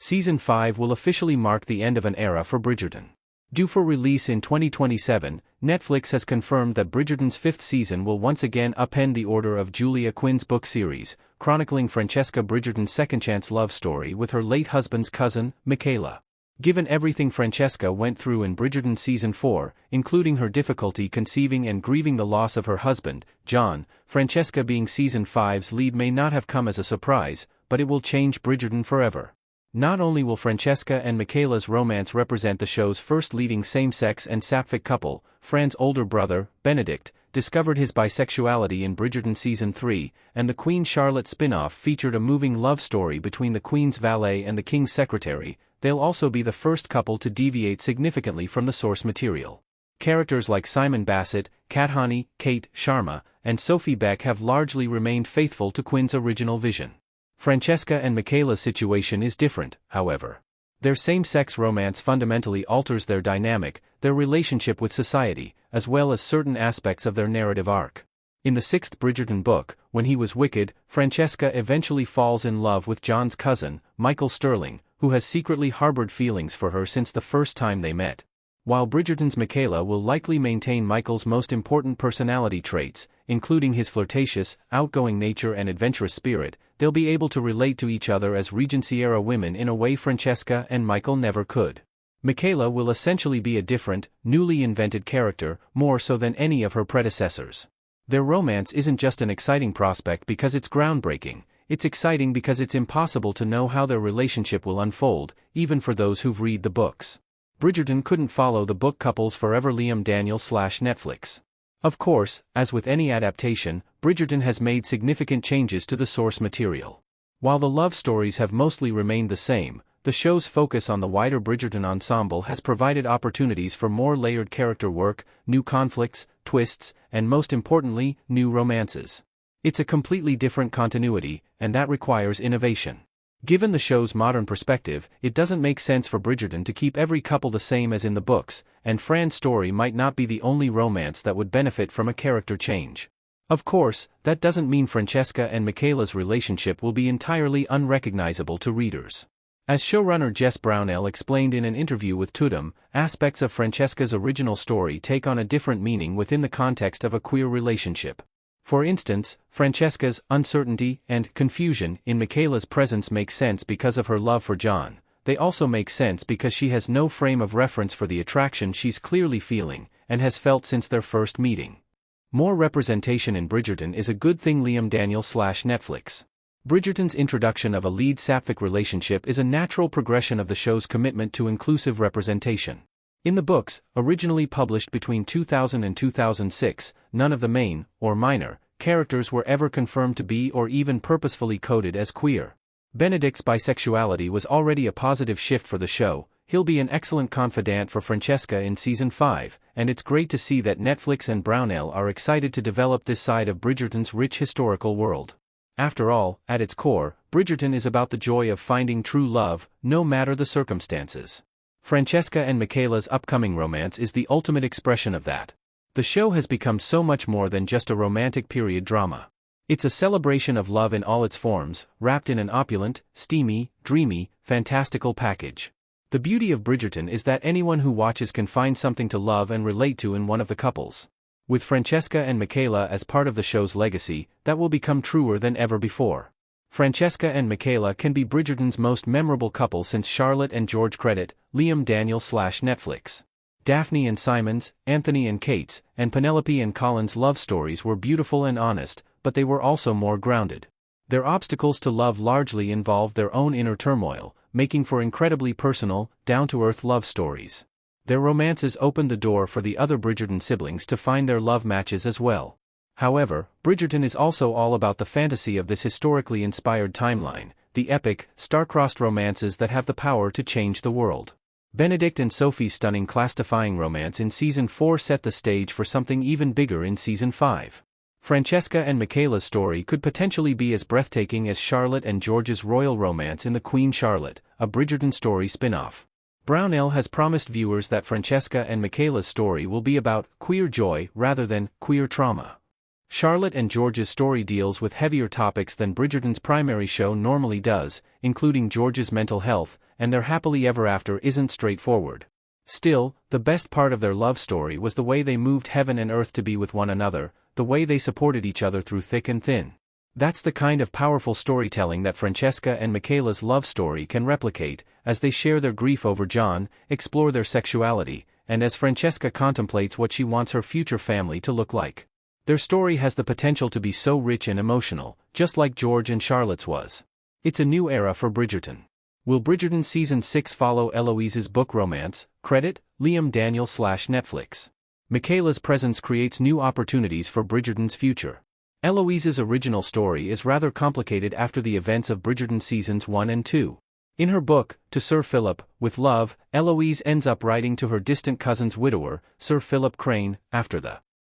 Season 5 will officially mark the end of an era for Bridgerton. Due for release in 2027, Netflix has confirmed that Bridgerton's 5th season will once again upend the order of Julia Quinn's book series, chronicling Francesca Bridgerton's second-chance love story with her late husband's cousin, Michaela. Given everything Francesca went through in Bridgerton Season 4, including her difficulty conceiving and grieving the loss of her husband, John, Francesca being Season 5's lead may not have come as a surprise, but it will change Bridgerton forever. Not only will Francesca and Michaela's romance represent the show's first leading same-sex and sapphic couple, Fran's older brother, Benedict, discovered his bisexuality in Bridgerton Season 3, and the Queen Charlotte spin-off featured a moving love story between the Queen's valet and the King's secretary. They'll also be the first couple to deviate significantly from the source material. Characters like Simon Bassett, Kat Honey, Kate Sharma, and Sophie Beck have largely remained faithful to Quinn's original vision. Francesca and Michaela's situation is different, however. Their same-sex romance fundamentally alters their dynamic, their relationship with society, as well as certain aspects of their narrative arc. In the 6th Bridgerton book, When He Was Wicked, Francesca eventually falls in love with John's cousin, Michael Sterling, who has secretly harbored feelings for her since the first time they met. While Bridgerton's Michaela will likely maintain Michael's most important personality traits, including his flirtatious, outgoing nature and adventurous spirit, they'll be able to relate to each other as Regency-era women in a way Francesca and Michael never could. Michaela will essentially be a different, newly invented character, more so than any of her predecessors. Their romance isn't just an exciting prospect because it's groundbreaking, it's exciting because it's impossible to know how their relationship will unfold, even for those who've read the books. Bridgerton couldn't follow the book couple's forever Liam Daniel/Netflix. Of course, as with any adaptation, Bridgerton has made significant changes to the source material. While the love stories have mostly remained the same, the show's focus on the wider Bridgerton ensemble has provided opportunities for more layered character work, new conflicts, twists, and most importantly, new romances. It's a completely different continuity, and that requires innovation. Given the show's modern perspective, it doesn't make sense for Bridgerton to keep every couple the same as in the books, and Fran's story might not be the only romance that would benefit from a character change. Of course, that doesn't mean Francesca and Michaela's relationship will be entirely unrecognizable to readers. As showrunner Jess Brownell explained in an interview with Tudum, aspects of Francesca's original story take on a different meaning within the context of a queer relationship. For instance, Francesca's uncertainty and confusion in Michaela's presence make sense because of her love for John. They also make sense because she has no frame of reference for the attraction she's clearly feeling, and has felt since their first meeting. More representation in Bridgerton is a good thing. Liam Daniel/Netflix. Bridgerton's introduction of a lead sapphic relationship is a natural progression of the show's commitment to inclusive representation. In the books, originally published between 2000 and 2006, none of the main, or minor, characters were ever confirmed to be or even purposefully coded as queer. Benedict's bisexuality was already a positive shift for the show. He'll be an excellent confidant for Francesca in Season 5, and it's great to see that Netflix and Brownell are excited to develop this side of Bridgerton's rich historical world. After all, at its core, Bridgerton is about the joy of finding true love, no matter the circumstances. Francesca and Michaela's upcoming romance is the ultimate expression of that. The show has become so much more than just a romantic period drama. It's a celebration of love in all its forms, wrapped in an opulent, steamy, dreamy, fantastical package. The beauty of Bridgerton is that anyone who watches can find something to love and relate to in one of the couples. With Francesca and Michaela as part of the show's legacy, that will become truer than ever before. Francesca and Michaela can be Bridgerton's most memorable couple since Charlotte and George. Credit, Liam Daniel/Netflix. Daphne and Simon's, Anthony and Kate's, and Penelope and Colin's love stories were beautiful and honest, but they were also more grounded. Their obstacles to love largely involved their own inner turmoil, making for incredibly personal, down-to-earth love stories. Their romances opened the door for the other Bridgerton siblings to find their love matches as well. However, Bridgerton is also all about the fantasy of this historically inspired timeline, the epic, star-crossed romances that have the power to change the world. Benedict and Sophie's stunning class-defying romance in Season 4 set the stage for something even bigger in Season 5. Francesca and Michaela's story could potentially be as breathtaking as Charlotte and George's royal romance in The Queen Charlotte, a Bridgerton story spin-off. Brownell has promised viewers that Francesca and Michaela's story will be about queer joy rather than queer trauma. Charlotte and George's story deals with heavier topics than Bridgerton's primary show normally does, including George's mental health, and their happily ever after isn't straightforward. Still, the best part of their love story was the way they moved heaven and earth to be with one another, the way they supported each other through thick and thin. That's the kind of powerful storytelling that Francesca and Michaela's love story can replicate, as they share their grief over John, explore their sexuality, and as Francesca contemplates what she wants her future family to look like. Their story has the potential to be so rich and emotional, just like George and Charlotte's was. It's a new era for Bridgerton. Will Bridgerton Season 6 follow Eloise's book romance? Credit, Liam Daniel/Netflix. Michaela's presence creates new opportunities for Bridgerton's future. Eloise's original story is rather complicated after the events of Bridgerton Seasons 1 and 2. In her book, To Sir Philip, with Love, Eloise ends up writing to her distant cousin's widower, Sir Philip Crane, after the